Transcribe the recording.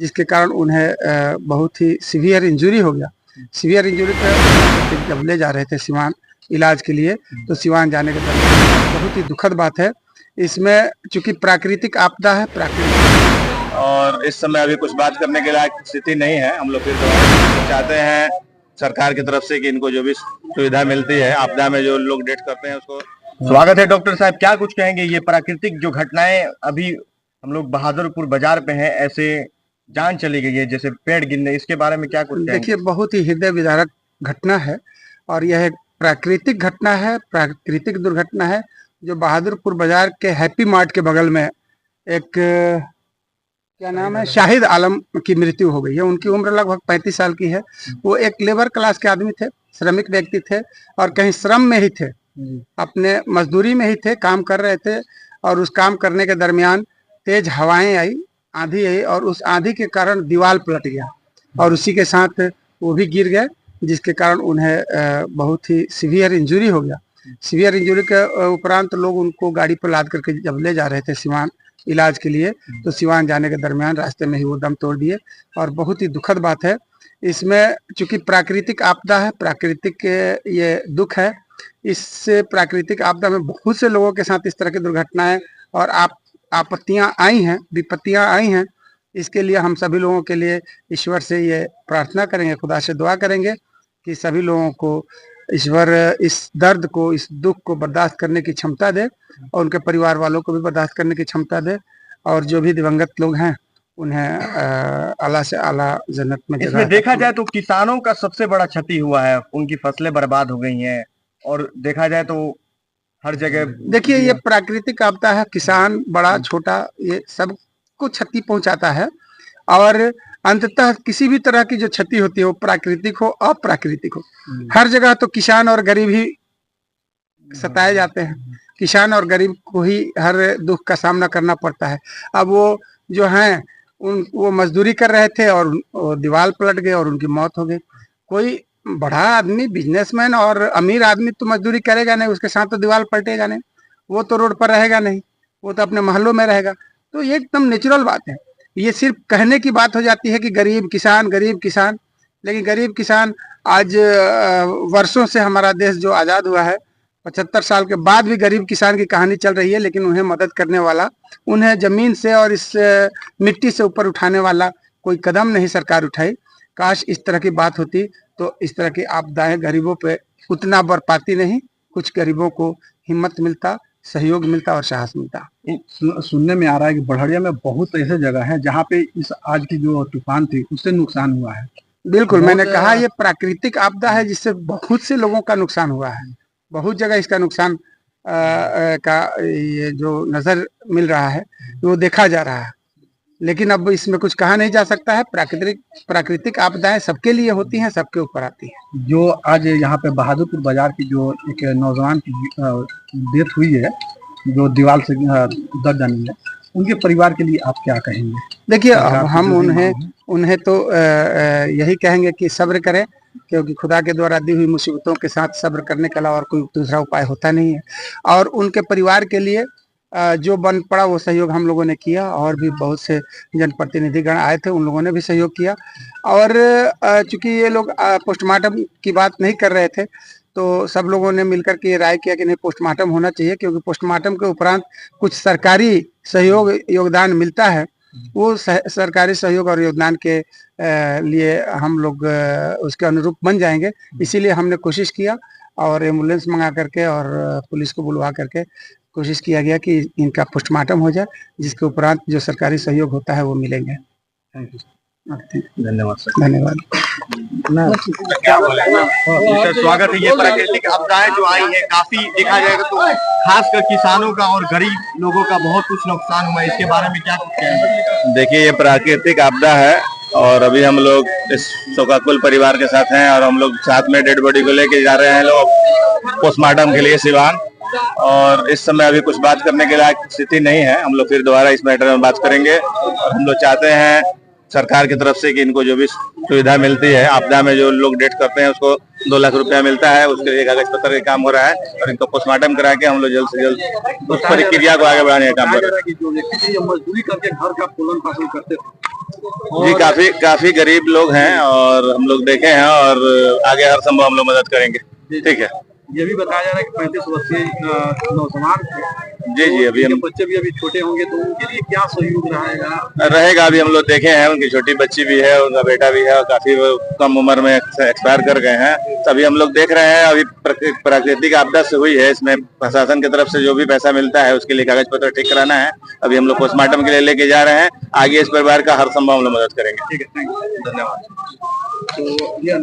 जिसके कारण उन्हें बहुत ही सीवियर इंजरी हो गया। सीवियर इंजरी पे जब ले जा रहे थे सिवान इलाज के लिए, तो सिवान जाने के दौरान बहुत ही दुखद बात है। इसमें चूंकि प्राकृतिक आपदा है, प्राकृतिक और इस समय अभी कुछ बात करने के लायक स्थिति नहीं है। हम लोग फिर दोबारा चाहते हैं सरकार की तरफ से कि इनको जो भी सुविधा मिलती है आपदा में जो लोग डेथ करते हैं उसको। स्वागत है डॉक्टर साहब, क्या कुछ कहेंगे? ये प्राकृतिक जो घटनाएं, अभी हम लोग बहादुरपुर बाजार पे हैं, ऐसे जान चली गई है जैसे पेड़ गिरने, इसके बारे में क्या कुछ कहेंगे? देखिए, बहुत ही हृदय विदारक घटना है और यह एक प्राकृतिक घटना है, प्राकृतिक दुर्घटना है जो बहादुरपुर बाजार के हैप्पी मार्ट के बगल में एक क्या नाम है, शाहिद आलम की मृत्यु हो गई है। उनकी उम्र लगभग 35 साल की है। वो एक लेबर क्लास के आदमी थे, श्रमिक व्यक्ति थे और कहीं श्रम में ही थे, अपने मजदूरी में ही थे, काम कर रहे थे और उस काम करने के दरमियान तेज हवाएं आई, आंधी आई और उस आंधी के कारण दीवार पलट गया और उसी के साथ वो भी गिर गए, जिसके कारण उन्हें बहुत ही सीवियर इंजरी हो गया। सीवियर इंजरी के उपरांत लोग उनको गाड़ी पर लाद करके जब ले जा रहे थे सिवान इलाज के लिए, तो सिवान जाने के दरमियान रास्ते में ही वो दम तोड़ दिए और बहुत ही दुखद बात है। इसमें चूंकि प्राकृतिक आपदा है, प्राकृतिक ये दुख है, इस प्राकृतिक आपदा में बहुत से लोगों के साथ इस तरह की दुर्घटनाएं और आपत्तियां आई हैं, विपत्तियां आई हैं। इसके लिए हम सभी लोगों के लिए ईश्वर से ये प्रार्थना करेंगे, खुदा से दुआ करेंगे कि सभी लोगों को ईश्वर इस दर्द को, इस दुख को बर्दाश्त करने की क्षमता दे और उनके परिवार वालों को भी बर्दाश्त करने की क्षमता दे और जो भी दिवंगत लोग हैं उन्हें आला से आला जन्नत में जगह। इसमें देखा जाए तो किसानों का सबसे बड़ा क्षति हुआ है, उनकी फसलें बर्बाद हो गई हैं और देखा जाए तो हर जगह देखिए, ये प्राकृतिक आपदा है, किसान बड़ा छोटा ये सब को क्षति पहुंचाता है और अंततः किसी भी तरह की जो क्षति होती है वो प्राकृतिक हो अप्राकृतिक हो, हर जगह तो किसान और गरीब ही सताए जाते हैं। किसान और गरीब को ही हर दुख का सामना करना पड़ता है। अब वो जो हैं वो मजदूरी कर रहे थे और दीवार पलट गए और उनकी मौत हो गई। कोई बड़ा आदमी, बिजनेसमैन और अमीर आदमी तो मजदूरी करेगा नहीं, उसके साथ तो दीवार पलटेगा नहीं, वो तो रोड पर रहेगा नहीं, वो तो अपने महलों में रहेगा। तो ये एकदम नेचुरल बात है। ये सिर्फ कहने की बात हो जाती है कि गरीब किसान, लेकिन गरीब किसान आज वर्षों से हमारा देश जो आज़ाद हुआ है, 75 साल के बाद भी गरीब किसान की कहानी चल रही है, लेकिन उन्हें मदद करने वाला, उन्हें जमीन से और इस मिट्टी से ऊपर उठाने वाला कोई कदम नहीं सरकार उठाई। काश इस तरह की बात होती तो इस तरह की आपदाएं गरीबों पे उतना बर पाती नहीं, कुछ गरीबों को हिम्मत मिलता, सहयोग मिलता और साहस मिलता। सुनने में आ रहा है कि बढ़िया में बहुत ऐसे जगह है जहाँ पे इस आज की जो तूफान थी उससे नुकसान हुआ है। बिल्कुल, मैंने कहा ये प्राकृतिक आपदा है जिससे बहुत से लोगों का नुकसान हुआ है। बहुत जगह इसका नुकसान का ये जो नजर मिल रहा है वो देखा जा रहा है, लेकिन अब इसमें कुछ कहा नहीं जा सकता है। प्राकृतिक आपदाएं सबके लिए होती हैं, सबके ऊपर आती हैं। जो आज यहाँ पे बहादुरपुर बाजार की जो एक नौजवान की डेथ हुई है, जो दीवार से दब जाने है, उनके परिवार के लिए आप क्या कहेंगे? देखिए, हम उन्हें तो यही कहेंगे कि सब्र करें, क्योंकि खुदा के द्वारा दी हुई मुसीबतों के साथ सब्र करने के अलावा और कोई दूसरा उपाय होता नहीं है। और उनके परिवार के लिए जो बन पड़ा वो सहयोग हम लोगों ने किया और भी बहुत से जनप्रतिनिधिगण आए थे, उन लोगों ने भी सहयोग किया। और चूंकि ये लोग पोस्टमार्टम की बात नहीं कर रहे थे, तो सब लोगों ने मिलकर के ये राय किया कि नहीं, पोस्टमार्टम होना चाहिए, क्योंकि पोस्टमार्टम के उपरांत कुछ सरकारी सहयोग योगदान मिलता है। वो सरकारी सहयोग और योगदान के लिए हम लोग उसके अनुरूप बन जाएंगे। इसीलिए हमने कोशिश किया और एम्बुलेंस मंगा करके और पुलिस को बुलवा करके कोशिश किया गया कि इनका पोस्टमार्टम हो जाए, जिसके उपरांत जो सरकारी सहयोग होता है वो मिलेंगे। थैंक यू, धन्यवाद सर। धन्यवाद। स्वागत है। ये प्राकृतिक आपदाएं जो आई है, काफी देखा जाएगा तो खासकर किसानों का और गरीब लोगों का बहुत कुछ नुकसान हुआ है, इसके बारे में क्या कहेंगे? देखिए, ये प्राकृतिक आपदा है और अभी हम लोग इस शोकाकुल परिवार के साथ हैं और हम लोग साथ में डेड बॉडी को लेके जा रहे हैं लोग पोस्टमार्टम के लिए सिवान। और इस समय अभी कुछ बात करने के लायक स्थिति नहीं है। हम लोग फिर दोबारा इस मैटर में बात करेंगे और हम लोग चाहते हैं सरकार की तरफ से कि इनको जो भी सुविधा मिलती है, आपदा में जो लोग डेथ करते हैं उसको 2 लाख रुपया मिलता है, उसके लिए कागज पत्र का काम हो रहा है और इनको पोस्टमार्टम करा के हम लोग जल्द से जल्द उस प्रक्रिया को आगे बढ़ाने का काम कर रहे हैं। जो व्यक्ति मजदूरी करके घर का पालन पोषण करते थे, जी काफी गरीब लोग हैं और हम लोग देखे हैं और आगे हर संभव हम लोग मदद करेंगे। ठीक है। ये भी बताया जा रहा है कि 35 वर्षीय नौजवान थे। जी अभी हम बच्चे भी अभी छोटे होंगे तो उनके लिए क्या सहयोग रहेगा। अभी हम लोग देखे हैं, उनकी छोटी बच्ची भी है, उनका बेटा भी है और काफी कम उम्र में एक्सपायर कर गए हैं। अभी हम लोग देख रहे हैं, अभी प्राकृतिक आपदा से हुई है, इसमें प्रशासन की तरफ से जो भी पैसा मिलता है उसके लिए कागज पत्र ठीक कराना है। अभी हम लोग पोस्टमार्टम के लिए लेके जा रहे हैं, आगे इस परिवार का हर संभव हम लोग मदद करेंगे। ठीक है, थैंक यू, धन्यवाद। तो ये